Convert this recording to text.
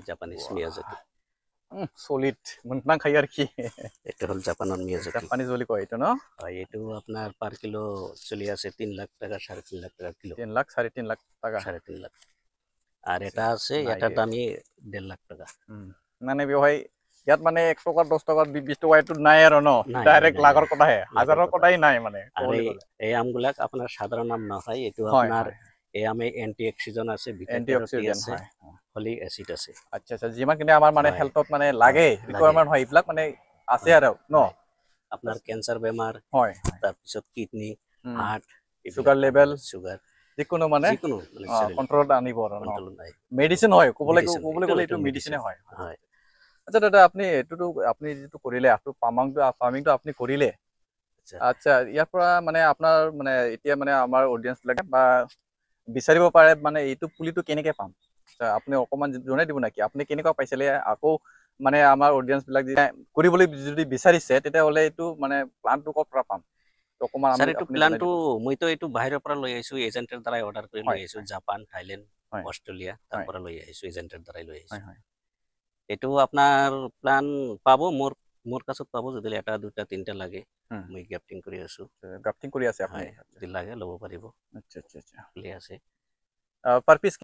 Japanese Miyazaki solid মুননাং খাই R কি এটা হল জাপানৰ মিয়াজাকি জাপানিজ বুলি কয় এইটো ন হয় এইটো আপোনাৰ পার কিলো চলি আছে 3 লাখ টাকা 3.5 লাখ টাকা কিলো 3 লাখ 3.5 লাখ টাকা 3.5 লাখ আর এটা আছে নাই এটার ৰে। দামই 1.5 লাখ টাকা মানে বেवहाय ইয়াত মানে 1 টকা 10 টকা 20 টকা এইটো নাই আৰু ন নাই নাই ডাইৰেক্ট নাই লাখৰ নাই কথাহে লাখৰ হাজাৰৰ কথা কথাই নাই মানে আর ক'বলৈ গ'লে এই আমগুলাক আপনার সাধারণ আম নহয় এটো হয় আপনার হয় এই আমে এন্টি অক্সিজেন আছে বিটা এন্টি ক্যারোটি অক্সিডেন্ট আছে হয় ফলিক অ্যাসিড আছে আচ্ছা আচ্ছা যিমানখিনি আমাৰ মানে হয় হেলথত মানে হয় লাগে লাগে ৰিকোয়াৰমেন্ট হয় এইবিলাক মানে আছে হয় আৰু ন হয় আপনাৰ ক্যান্সাৰ বেমাৰ হয় তাৰপিছত কিডনি হাৰ্ট সুগাৰ এইবিলাক লেভেল সুগাৰ যিকোনো মানে যিকোনো মানে চেলেৰি কন্ট্ৰলত আনিব আৰু ন কন্ট্ৰল নাই মেডিচিন হয় ক'বলৈ মেডিচিন ক'বলৈ এইটো গ'লে এইটো এইটো মেডিচিন মেডিচিনে হয় হয় আচ্ছা দাদা আপনি এইটোতো আপনি যিটো কৰিলে ফাৰ্মিংটো আপনি কৰিলে আচ্ছা আচ্ছা ইয়াৰ পৰা মানে আপোনাৰ মানে এতিয়া মানে আমাৰ অডিয়েন্স বিলাকে বা বিচাৰিব পাৰে মানে এইটো পুলিটো কেনেকে পাম আচ্ছা আপুনি অকমান জনাই দিব নেকি আপুনি কেনেকুৱা পাইছিলে আকৌ মানে আমাৰ অডিয়েন্স বিলাক যেতিয়া কৰিবলৈ যদি বিচাৰিছে তেতিয়াহ'লে এইটো মানে প্লানটো ক'ৰ পৰা পাম অকমান আমি স্যাৰ এইটো আপুনি জনাই প্ল্যানটো দিব মইতো এইটো বাহিৰৰ পৰা লৈ আহিছো এজেন্টেৰ দ্বাৰাই অৰ্ডাৰ কৰি লৈ হয় আহিছো জাপান থাইলেণ্ড হয় অষ্ট্ৰেলিয়া তাৰ হয় পৰা লৈ আহিছো এজেন্টেৰ দ্বাৰাই লৈ আহিছো হয় হয় এইটো আপোনাৰ প্ল্যান পাব মোৰ কাছত পাব যদি এটা দুটা তিনটা লাগে হুম মই গ্ৰাফটিং কৰি আছো গ্ৰাফটিং কৰি আছে আপুনি হয় যদি লাগে ল'ব পাৰিব আচ্ছা আচ্ছা আচ্ছা বুলি আছে পাৰ পিচ